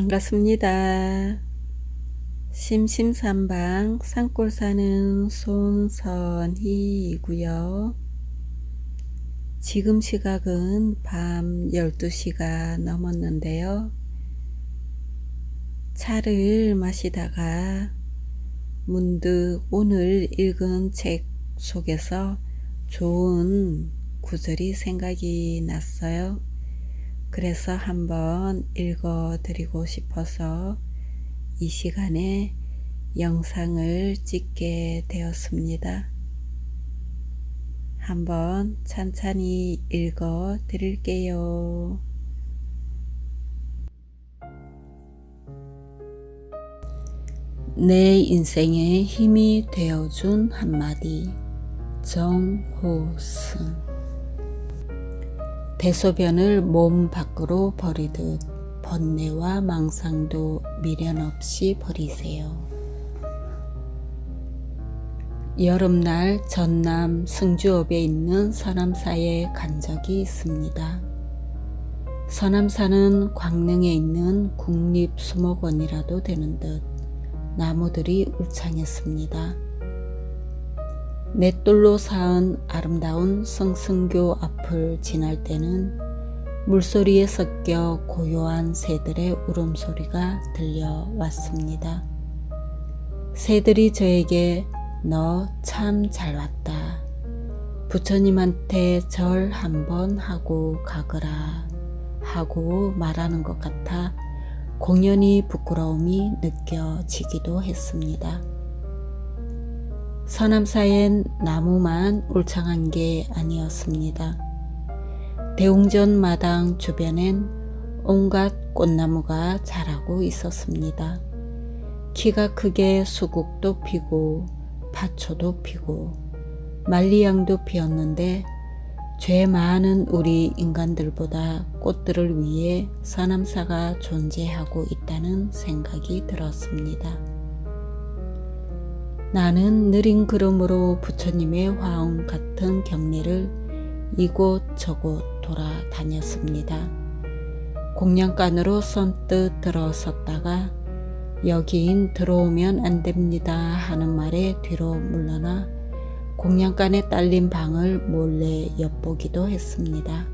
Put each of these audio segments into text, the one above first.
반갑습니다. 심심산방 산골 사는 손선희이고요. 지금 시각은 밤 12시가 넘었는데요. 차를 마시다가 문득 오늘 읽은 책 속에서 좋은 구절이 생각이 났어요. 그래서 한번 읽어 드리고 싶어서 이 시간에 영상을 찍게 되었습니다. 한번 찬찬히 읽어 드릴게요. 내 인생에 힘이 되어준 한마디. 정호승. 대소변을 몸 밖으로 버리듯 번뇌와 망상도 미련 없이 버리세요. 여름날 전남 승주읍에 있는 서남사에 간 적이 있습니다. 서남사는 광릉에 있는 국립수목원이라도 되는 듯 나무들이 울창했습니다. 맷돌로 쌓은 아름다운 성승교 앞을 지날 때는 물소리에 섞여 고요한 새들의 울음소리가 들려왔습니다. 새들이 저에게 너 참 잘 왔다. 부처님한테 절 한번 하고 가거라 하고 말하는 것 같아 공연히 부끄러움이 느껴지기도 했습니다. 서남사엔 나무만 울창한 게 아니었습니다. 대웅전 마당 주변엔 온갖 꽃나무가 자라고 있었습니다. 키가 크게 수국도 피고 파초도 피고 만리향도 피었는데 죄 많은 우리 인간들보다 꽃들을 위해 서남사가 존재하고 있다는 생각이 들었습니다. 나는 느린 걸음으로 부처님의 화음 같은 경례를 이곳저곳 돌아다녔습니다. 공양간으로 선뜻 들어섰다가 여기인 들어오면 안 됩니다 하는 말에 뒤로 물러나 공양간에 딸린 방을 몰래 엿보기도 했습니다.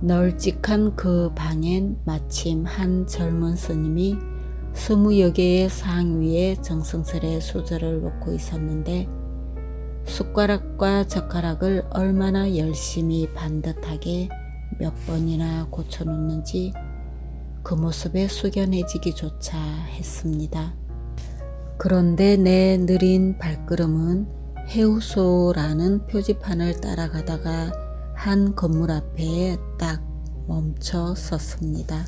널찍한 그 방엔 마침 한 젊은 스님이 20여 개의 상 위에 정성스레 수저를 놓고 있었는데 숟가락과 젓가락을 얼마나 열심히 반듯하게 몇 번이나 고쳐놓는지 그 모습에 숙연해지기조차 했습니다. 그런데 내 느린 발걸음은 해우소라는 표지판을 따라가다가 한 건물 앞에 딱 멈춰 섰습니다.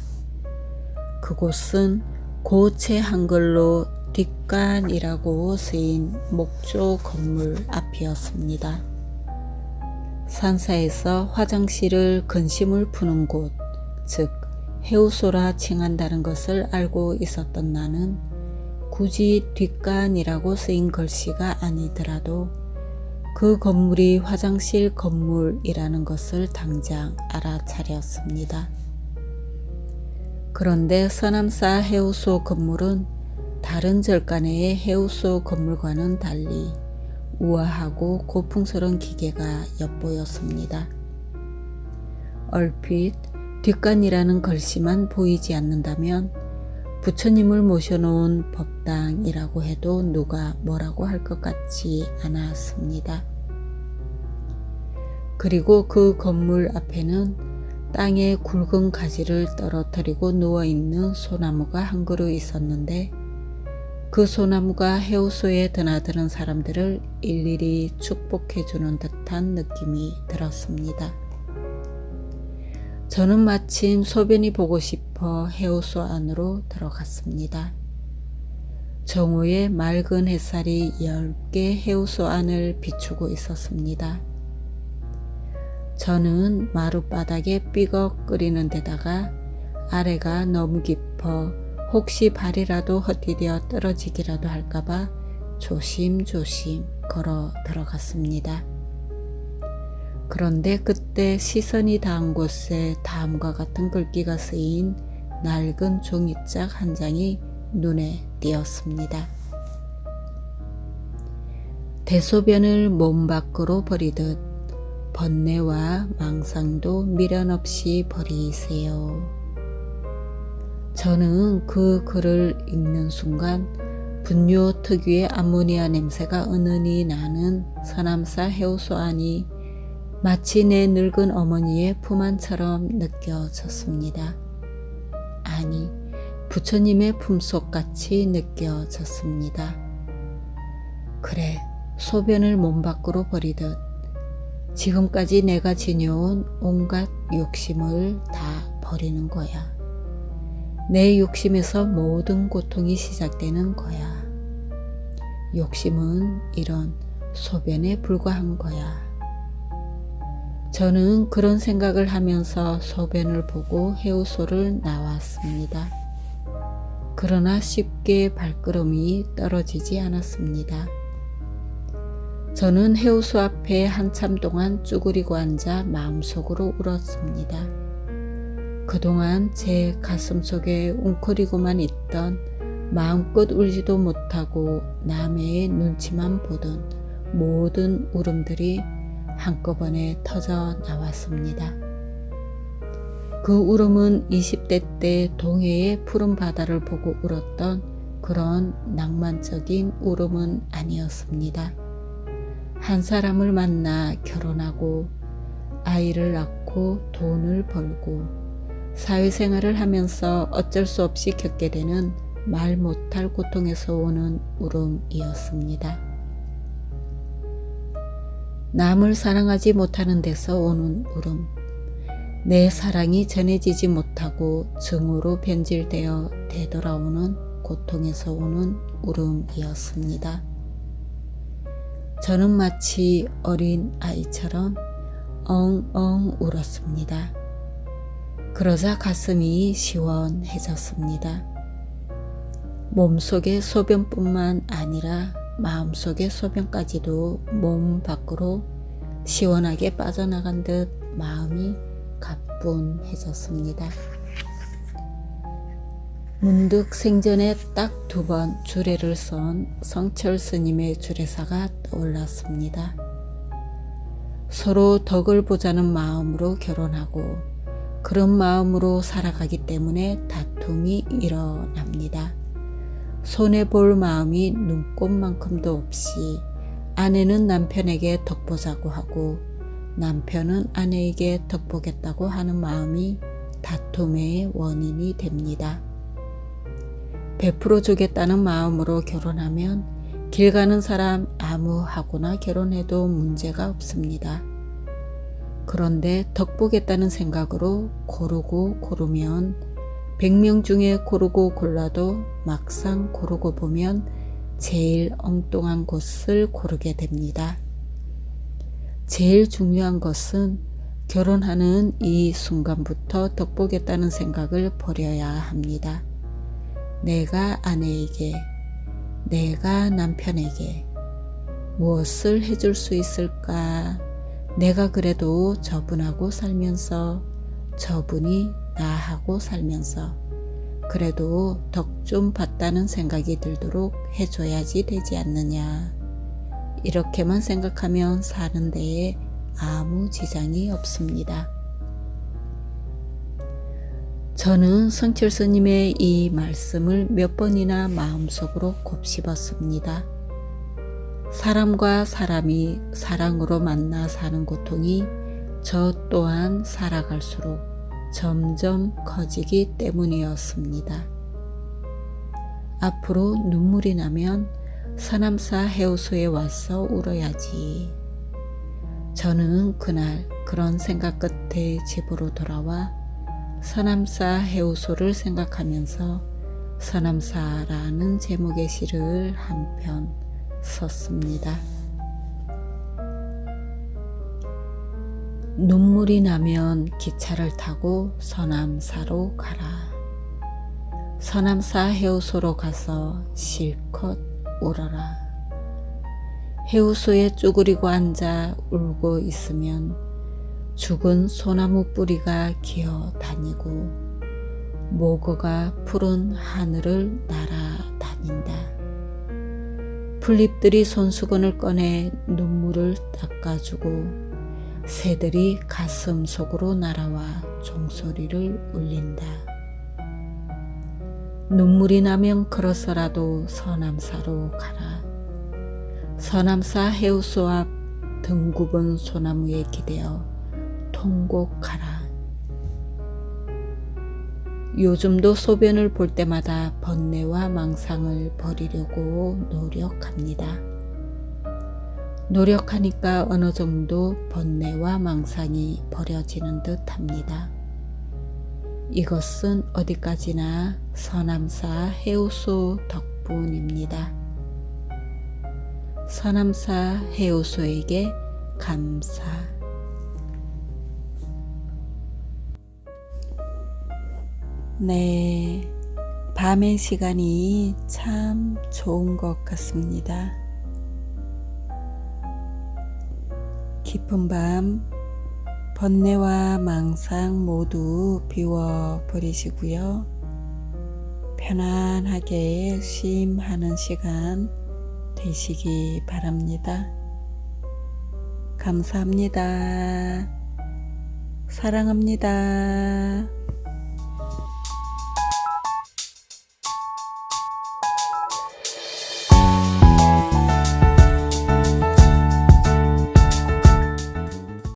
그곳은 고체 한글로 뒷간이라고 쓰인 목조 건물 앞이었습니다. 산사에서 화장실을 근심을 푸는 곳, 즉 해우소라 칭한다는 것을 알고 있었던 나는 굳이 뒷간이라고 쓰인 글씨가 아니더라도 그 건물이 화장실 건물이라는 것을 당장 알아차렸습니다. 그런데 서남사 해우소 건물은 다른 절간의 해우소 건물과는 달리 우아하고 고풍스러운 기계가 엿보였습니다. 얼핏 뒷간이라는 글씨만 보이지 않는다면 부처님을 모셔놓은 법당이라고 해도 누가 뭐라고 할 것 같지 않았습니다. 그리고 그 건물 앞에는 땅에 굵은 가지를 떨어뜨리고 누워있는 소나무가 한 그루 있었는데 그 소나무가 해우소에 드나드는 사람들을 일일이 축복해주는 듯한 느낌이 들었습니다. 저는 마침 소변이 보고 싶어 해우소 안으로 들어갔습니다. 정오에 맑은 햇살이 얇게 해우소 안을 비추고 있었습니다. 저는 마룻바닥에 삐걱 끓이는 데다가 아래가 너무 깊어 혹시 발이라도 헛디뎌 떨어지기라도 할까봐 조심조심 걸어 들어갔습니다. 그런데 그때 시선이 닿은 곳에 다음과 같은 글귀가 쓰인 낡은 종이짝 한 장이 눈에 띄었습니다. 대소변을 몸 밖으로 버리듯 번뇌와 망상도 미련 없이 버리세요. 저는 그 글을 읽는 순간 분뇨 특유의 암모니아 냄새가 은은히 나는 서남사 해우소 안이 마치 내 늙은 어머니의 품 안처럼 느껴졌습니다. 아니, 부처님의 품속같이 느껴졌습니다. 그래, 소변을 몸 밖으로 버리듯 지금까지 내가 지녀온 온갖 욕심을 다 버리는 거야. 내 욕심에서 모든 고통이 시작되는 거야. 욕심은 이런 소변에 불과한 거야. 저는 그런 생각을 하면서 소변을 보고 해우소를 나왔습니다. 그러나 쉽게 발걸음이 떨어지지 않았습니다. 저는 해우소 앞에 한참 동안 쭈그리고 앉아 마음속으로 울었습니다. 그동안 제 가슴속에 웅크리고만 있던 마음껏 울지도 못하고 남의 눈치만 보던 모든 울음들이 한꺼번에 터져 나왔습니다. 그 울음은 20대 때 동해의 푸른 바다를 보고 울었던 그런 낭만적인 울음은 아니었습니다. 한 사람을 만나 결혼하고 아이를 낳고 돈을 벌고 사회생활을 하면서 어쩔 수 없이 겪게 되는 말 못할 고통에서 오는 울음이었습니다. 남을 사랑하지 못하는 데서 오는 울음, 내 사랑이 전해지지 못하고 증오로 변질되어 되돌아오는 고통에서 오는 울음이었습니다. 저는 마치 어린 아이처럼 엉엉 울었습니다. 그러자 가슴이 시원해졌습니다. 몸속의 소변뿐만 아니라 마음속의 소변까지도 몸 밖으로 시원하게 빠져나간 듯 마음이 가뿐해졌습니다. 문득 생전에 딱 2번 주례를 선 성철 스님의 주례사가 떠올랐습니다. 서로 덕을 보자는 마음으로 결혼하고 그런 마음으로 살아가기 때문에 다툼이 일어납니다. 손해볼 마음이 눈꼽만큼도 없이 아내는 남편에게 덕보자고 하고 남편은 아내에게 덕보겠다고 하는 마음이 다툼의 원인이 됩니다. 베풀어 주겠다는 마음으로 결혼하면 길 가는 사람 아무하고나 결혼해도 문제가 없습니다. 그런데 덕보겠다는 생각으로 고르고 고르면 100명 중에 고르고 골라도 막상 고르고 보면 제일 엉뚱한 곳을 고르게 됩니다. 제일 중요한 것은 결혼하는 이 순간부터 덕보겠다는 생각을 버려야 합니다. 내가 아내에게, 내가 남편에게 무엇을 해줄 수 있을까? 내가 그래도 저분하고 살면서 저분이 나하고 살면서 그래도 덕 좀 받다는 생각이 들도록 해줘야지 되지 않느냐. 이렇게만 생각하면 사는 데에 아무 지장이 없습니다. 저는 성철 스님의 이 말씀을 몇 번이나 마음속으로 곱씹었습니다. 사람과 사람이 사랑으로 만나 사는 고통이 저 또한 살아갈수록 점점 커지기 때문이었습니다. 앞으로 눈물이 나면 서남사 해우소에 와서 울어야지. 저는 그날 그런 생각 끝에 집으로 돌아와 서남사 해우소를 생각하면서 서남사라는 제목의 시를 한 편 썼습니다. 눈물이 나면 기차를 타고 서남사로 가라. 서남사 해우소로 가서 실컷 울어라. 해우소에 쭈그리고 앉아 울고 있으면 죽은 소나무 뿌리가 기어 다니고 모거가 푸른 하늘을 날아다닌다. 풀잎들이 손수건을 꺼내 눈물을 닦아주고 새들이 가슴 속으로 날아와 종소리를 울린다. 눈물이 나면 걸어서라도 서남사로 가라. 서남사 해우소 앞 등 굽은 소나무에 기대어 통곡하라. 요즘도 소변을 볼 때마다 번뇌와 망상을 버리려고 노력합니다. 노력하니까 어느 정도 번뇌와 망상이 버려지는 듯 합니다. 이것은 어디까지나 서남사 해우소 덕분입니다. 서남사 해우소에게 감사. 네, 밤의 시간이 참 좋은 것 같습니다. 깊은 밤, 번뇌와 망상 모두 비워버리시고요. 편안하게 쉼하는 시간 되시기 바랍니다. 감사합니다. 사랑합니다.